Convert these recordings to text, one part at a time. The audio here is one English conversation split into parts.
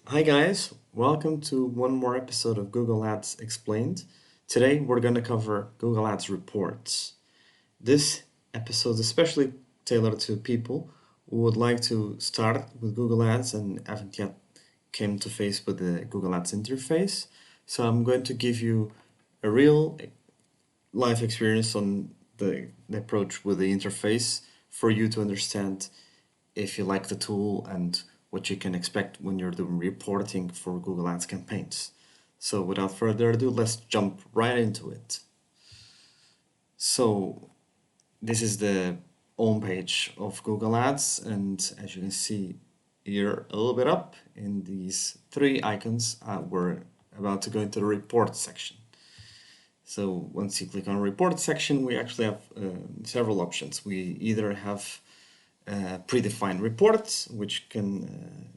Hi guys, welcome to one more episode of Google Ads Explained. Today we're going to cover Google Ads reports. This episode is especially tailored to people who would like to start with Google Ads and haven't yet came to face with the Google Ads interface. So I'm going to give you a real life experience on the approach with the interface for you to understand if you like the tool and what you can expect when you're doing reporting for Google Ads campaigns. So without further ado, let's jump right into it. So this is the home page of Google Ads, and as you can see here a little bit up in these three icons, we're about to go into the report section. So once you click on report section, we actually have several options. We either have predefined reports, which can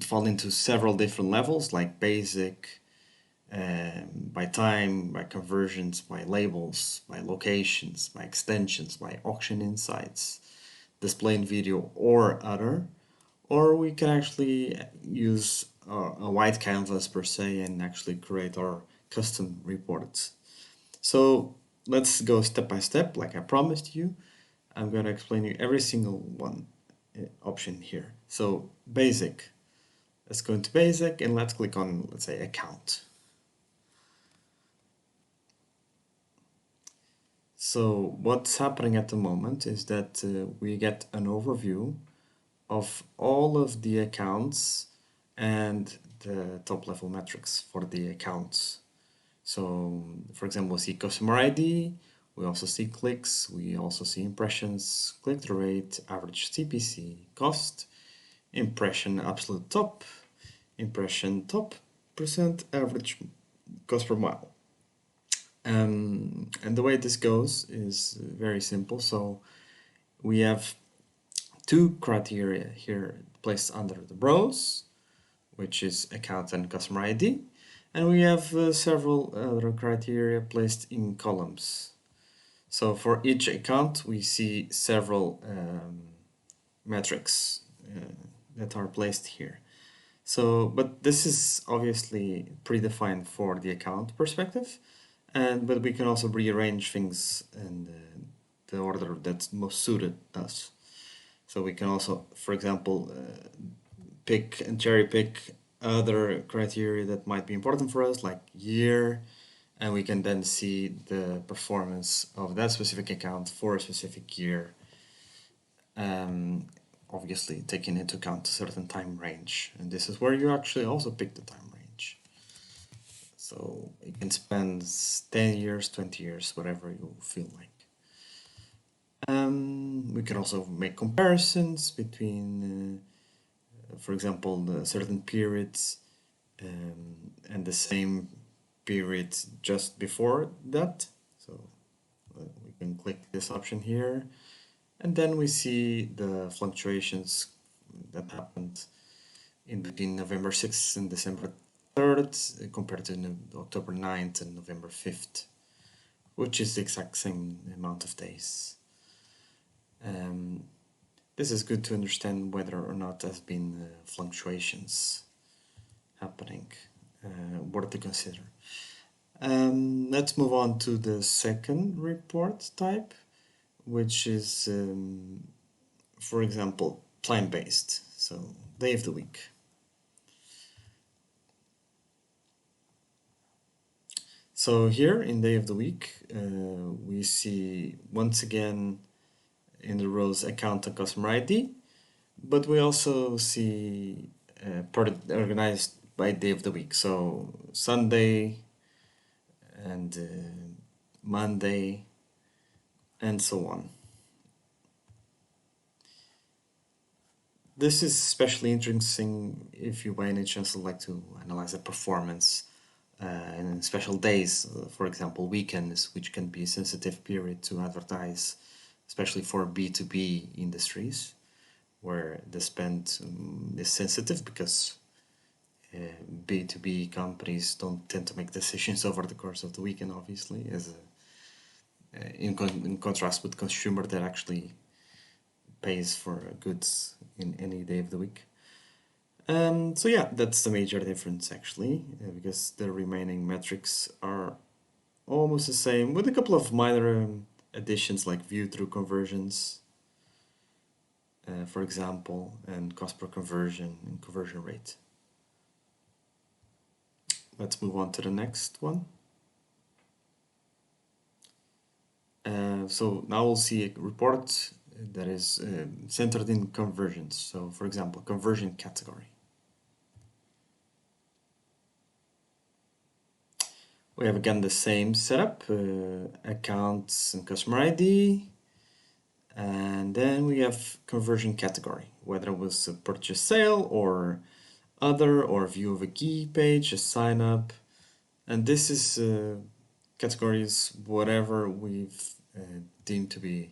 fall into several different levels like basic, by time, by conversions, by labels, by locations, by extensions, by auction insights, display in video or other. Or we can actually use a white canvas per se and actually create our custom reports. So let's go step by step like I promised you. I'm going to explain you every single one option here. So basic. Let's go into basic and let's click on, let's say, account. So what's happening at the moment is that we get an overview of all of the accounts and the top level metrics for the accounts. So for example, we see customer ID, we also see clicks, we also see impressions, click-through rate, average CPC, cost, impression absolute top, impression top percent, average cost per mile. And the way this goes is very simple. So we have two criteria here placed under the rows, which is account and customer ID. And we have several other criteria placed in columns. So for each account, we see several metrics that are placed here. So, but this is obviously predefined for the account perspective, but we can also rearrange things in the order that's most suited us. So we can also, for example, pick and cherry pick other criteria that might be important for us, like year, and we can then see the performance of that specific account for a specific year, obviously taking into account a certain time range. And this is where you actually also pick the time range. So you can spend 10 years, 20 years, whatever you feel like. We can also make comparisons between, for example, the certain periods and the same period just before that. So we can click this option here, and then we see the fluctuations that happened in between November 6th and December 3rd compared to October 9th and November 5th, which is the exact same amount of days. This is good to understand whether or not there's been fluctuations happening, worth to consider. Let's move on to the second report type, which is, for example, time-based, so day of the week. So here in day of the week, we see once again in the rows account and customer ID, but we also see organized by day of the week. So Sunday and Monday and so on. This is especially interesting if you by any chance would like to analyze the performance in special days, for example, weekends, which can be a sensitive period to advertise, especially for B2B industries, where the spend is sensitive because B2B companies don't tend to make decisions over the course of the weekend, obviously, in contrast with consumer that actually pays for goods in any day of the week. So yeah, that's the major difference actually, because the remaining metrics are almost the same with a couple of minor additions like view through conversions, for example, and cost per conversion and conversion rate. Let's move on to the next one. So now we'll see a report that is centered in conversions. So for example, conversion category. We have again the same setup, accounts and customer ID. And then we have conversion category, whether it was a purchase sale or other or view of a key page, a sign up. And this is categories, whatever we've deemed to be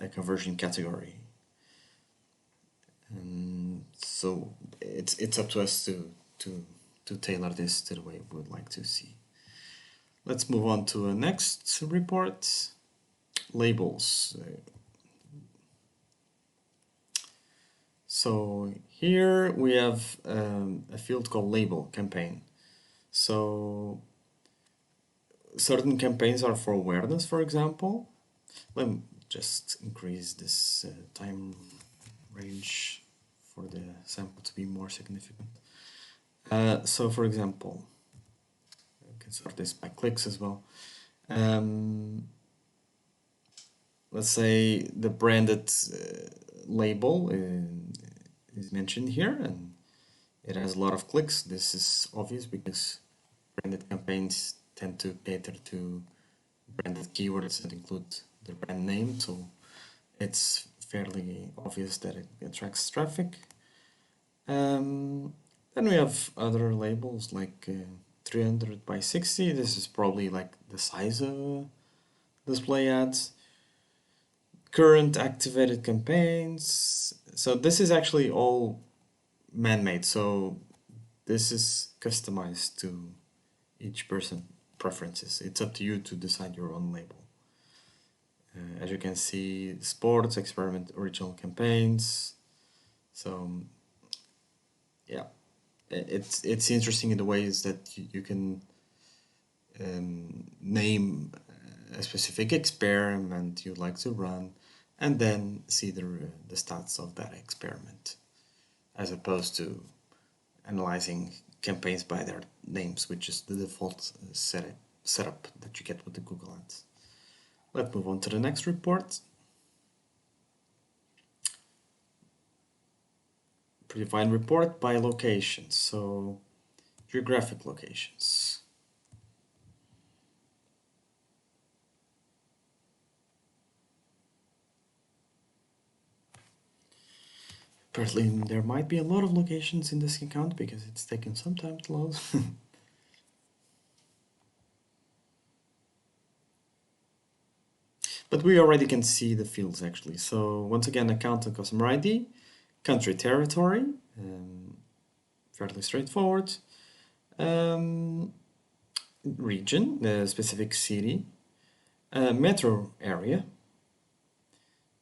a conversion category. So it's up to us to tailor this to the way we would like to see. Let's move on to a next report, labels. So here we have a field called label campaign. So certain campaigns are for awareness, for example. Let me just increase this time range for the sample to be more significant. So for example, I can sort this by clicks as well. Let's say the branded label is mentioned here and it has a lot of clicks. This is obvious because branded campaigns tend to cater to branded keywords that include the brand name, so it's fairly obvious that it attracts traffic. Then we have other labels like 300 by 60. This is probably like the size of display ads. Current activated campaigns. So this is actually all man-made. So this is customized to each person preferences. It's up to you to decide your own label. As you can see, sports, experiment, original campaigns. So yeah, it's interesting in the ways that you can name a specific experiment you'd like to run, and then see the stats of that experiment, as opposed to analyzing campaigns by their names, which is the default setup that you get with the Google Ads. Let's move on to the next report. Predefined report by locations, so geographic locations. Apparently there might be a lot of locations in this account because it's taken some time to load. But we already can see the fields actually. So once again, account and customer ID, country, territory, fairly straightforward. Region, the specific city, metro area,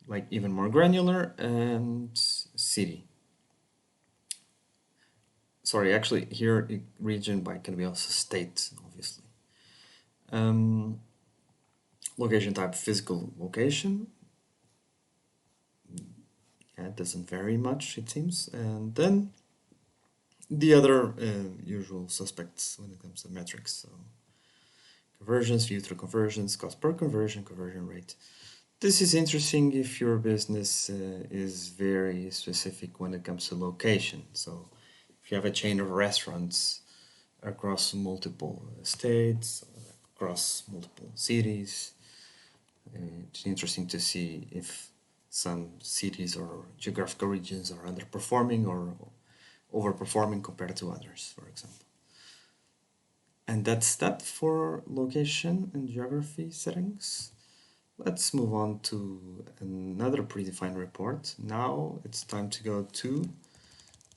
like even more granular, and city. Sorry, actually here region by can be also state, obviously. Location type, physical location. Yeah, it doesn't vary much, it seems. And then the other usual suspects when it comes to metrics. So conversions, view through conversions, cost per conversion, conversion rate. This is interesting if your business is very specific when it comes to location. So if you have a chain of restaurants across multiple states, across multiple cities, it's interesting to see if some cities or geographical regions are underperforming or overperforming compared to others, for example. And that's that for location and geography settings. Let's move on to another predefined report. Now it's time to go to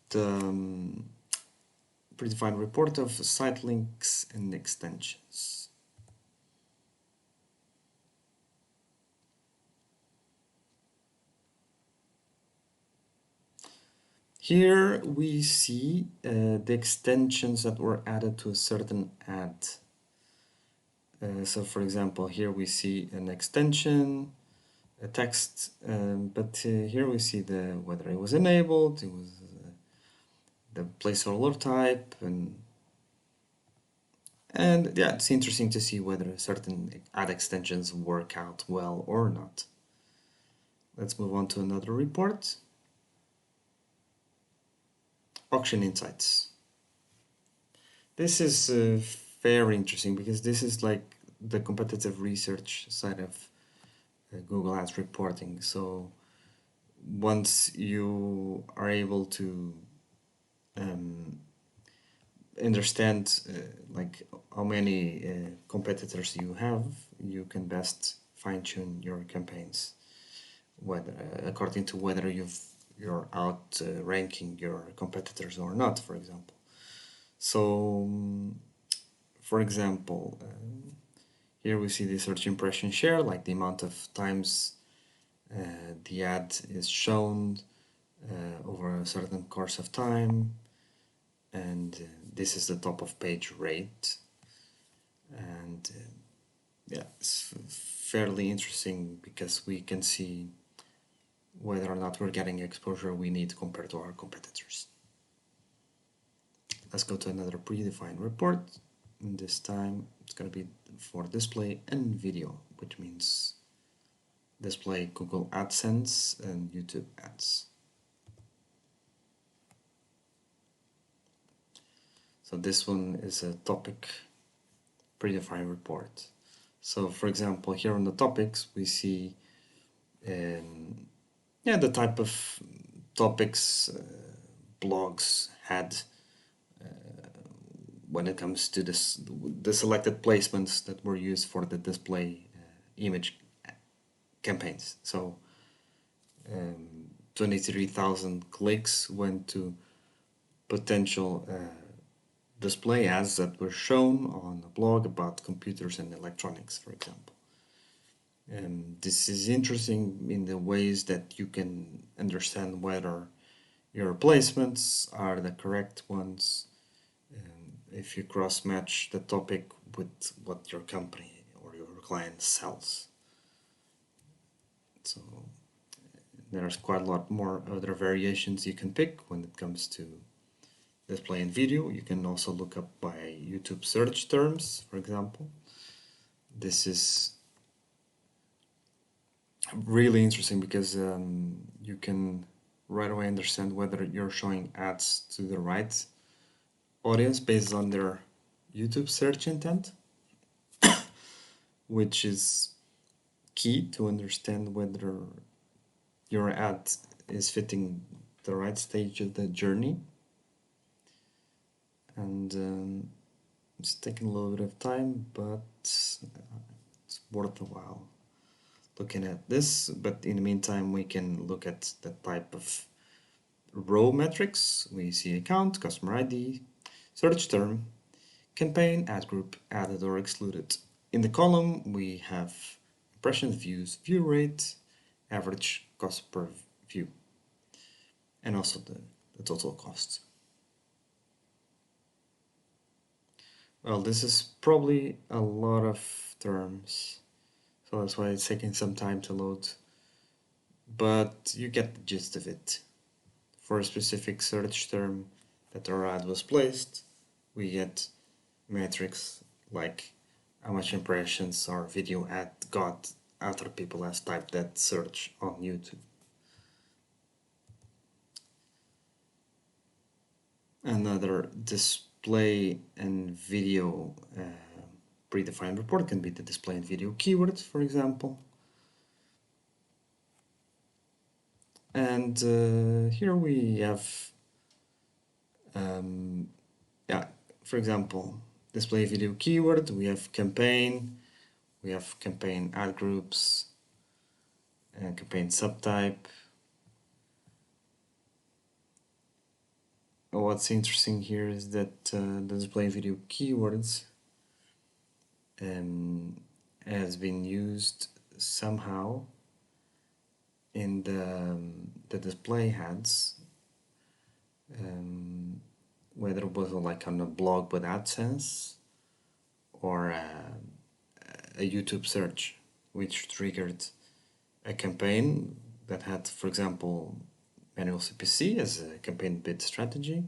the predefined report of site links and extensions. Here we see the extensions that were added to a certain ad. So for example, here we see an extension, a text, but here we see whether it was enabled, it was the placeholder type, and yeah, it's interesting to see whether certain ad extensions work out well or not. Let's move on to another report. Auction insights. This is very interesting because this is like the competitive research side of Google Ads reporting. So once you are able to understand like how many competitors you have, you can best fine-tune your campaigns, whether according to whether you're out ranking your competitors or not, for example. So, for example, here we see the search impression share, like the amount of times the ad is shown over a certain course of time, and this is the top of page rate, and yeah, it's fairly interesting because we can see whether or not we're getting exposure we need compared to our competitors. Let's go to another predefined report, and this time it's going to be for display and video, which means display Google AdSense and YouTube ads. So this one is a topic predefined report. So for example, here on the topics we see the type of topics blogs had when it comes to the selected placements that were used for the display image campaigns. So 23,000 clicks went to potential display ads that were shown on a blog about computers and electronics, for example. This is interesting in the ways that you can understand whether your placements are the correct ones, if you cross-match the topic with what your company or your client sells. So there's quite a lot more other variations you can pick when it comes to display and video. You can also look up by YouTube search terms, for example. This is really interesting because you can right away understand whether you're showing ads to the right audience based on their YouTube search intent, which is key to understand whether your ad is fitting the right stage of the journey. And it's taking a little bit of time, but it's worth a while looking at this. But in the meantime, we can look at the type of row metrics. We see account, customer ID, search term, campaign, ad group, added or excluded. In the column, we have impressions, views, view rate, average cost per view, and also the total cost. Well, this is probably a lot of terms, so that's why it's taking some time to load, but you get the gist of it. For a specific search term that our ad was placed, we get metrics like how much impressions our video ad got after people has typed that search on YouTube. Another display and video predefined report can be the display and video keywords, for example. And here we have, for example, display video keyword, we have campaign ad groups, and campaign subtype. What's interesting here is that the display video keywords has been used somehow in the display ads whether it was like on a blog with AdSense or a YouTube search, which triggered a campaign that had, for example, manual CPC as a campaign bid strategy,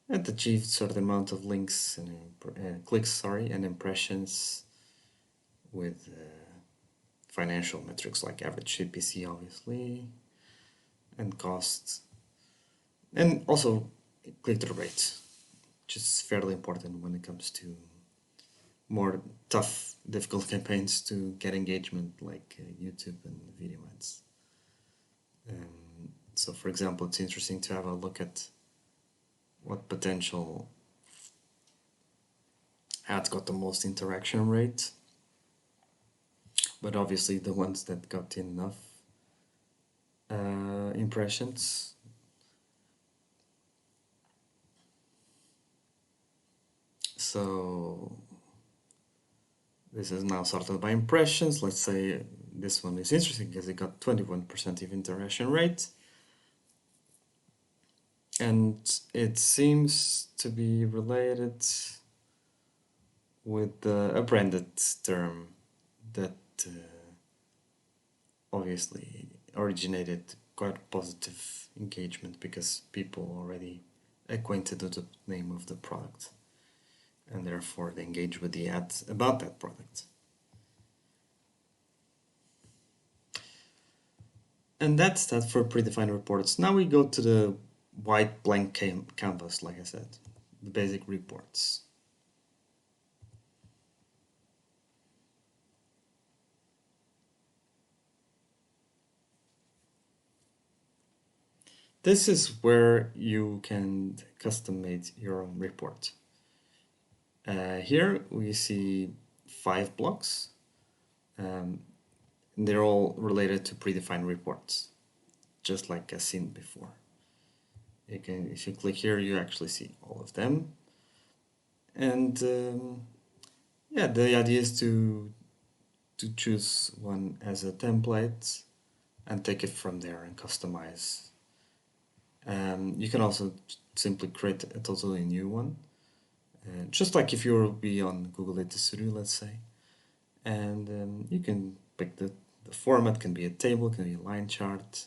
and achieved certain amount of links and clicks, and impressions with financial metrics like average CPC, obviously, and costs, and also click-through rates, which is fairly important when it comes to more tough, difficult campaigns to get engagement like YouTube and video ads. So, for example, it's interesting to have a look at what potential ads got the most interaction rate, but obviously the ones that got enough impressions. So this is now sorted by impressions. Let's say this one is interesting because it got 21% of interaction rate. And it seems to be related with a branded term that obviously originated quite positive engagement because people already acquainted with the name of the product and therefore they engage with the ads about that product. And that's that for predefined reports. Now we go to the white blank canvas, like I said, the basic reports. This is where you can custom make your own report. Here we see 5 blocks. They're all related to predefined reports, just like as seen before. If you click here, you actually see all of them. And yeah, the idea is to choose one as a template and take it from there and customize. You can also simply create a totally new one, just like if you will be on Google Data Studio, let's say. And you can pick the format, can be a table, can be a line chart.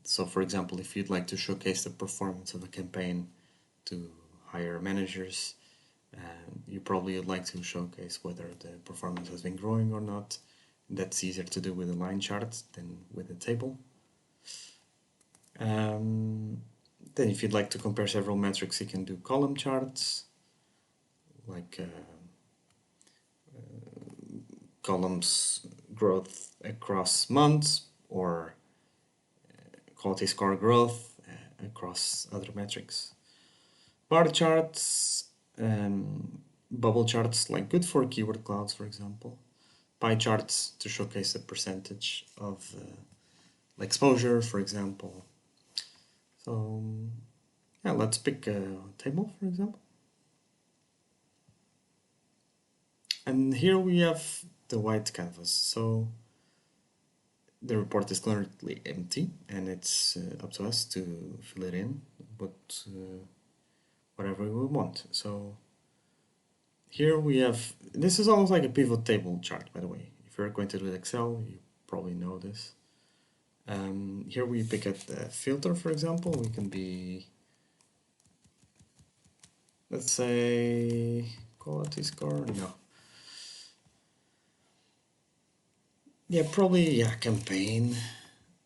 So for example, if you'd like to showcase the performance of a campaign to hire managers, you probably would like to showcase whether the performance has been growing or not. That's easier to do with a line chart than with a table. Then if you'd like to compare several metrics, you can do column charts, like columns growth across months or quality score growth across other metrics. Bar charts, bubble charts like good for keyword clouds, for example. Pie charts to showcase the percentage of exposure, for example. So yeah, let's pick a table, for example. And here we have the white canvas. So the report is currently empty and it's up to us to fill it in with whatever we want. So here we have, this is almost like a pivot table chart, by the way. If you're acquainted with Excel, you probably know this. Here we pick a filter, for example. We can be, let's say, quality score, no. Yeah, probably, yeah, campaign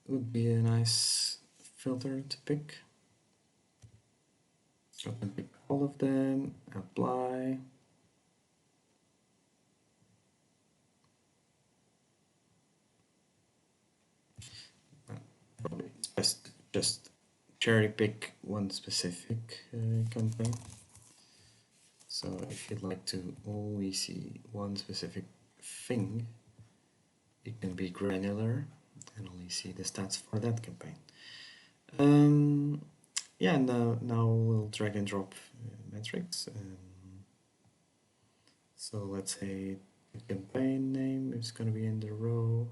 would be a nice filter to pick. I can pick all of them, apply. Probably best just cherry pick one specific campaign. So if you'd like to only see one specific thing, it can be granular and only see the stats for that campaign. Yeah, now we'll drag and drop metrics. So let's say the campaign name is going to be in the row.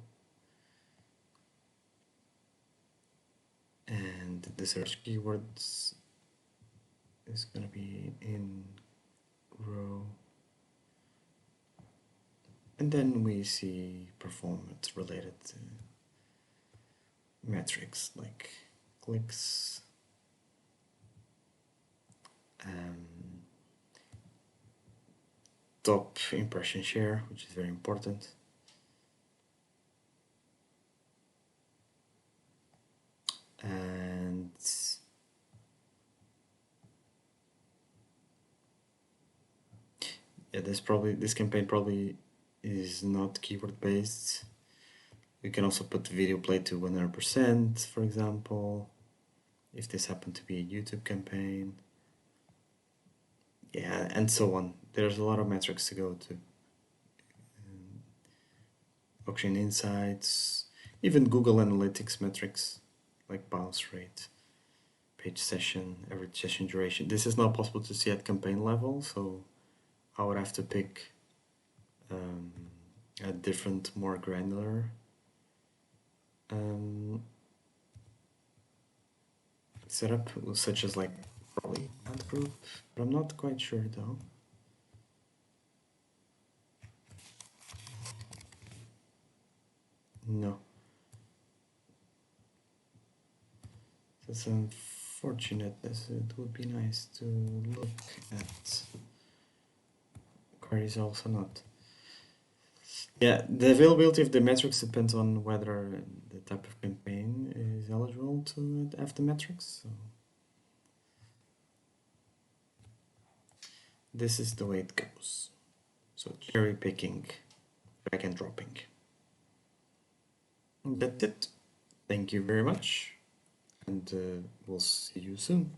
And the search keywords is going to be in row. And then we see performance related metrics like clicks, top impression share, which is very important. And yeah, this campaign probably is not keyword based. You can also put video play to 100%, for example, if this happened to be a YouTube campaign. Yeah, and so on. There's a lot of metrics to go to. Auction insights, even Google Analytics metrics like bounce rate, page session, average session duration. This is not possible to see at campaign level, so I would have to pick a different, more granular setup, such as like probably ad group, but I'm not quite sure though. No. That's unfortunate, as it would be nice to look at queries also not. Yeah, the availability of the metrics depends on whether the type of campaign is eligible to have the metrics. So this is the way it goes. So cherry picking, drag and dropping. And that's it. Thank you very much, and we'll see you soon.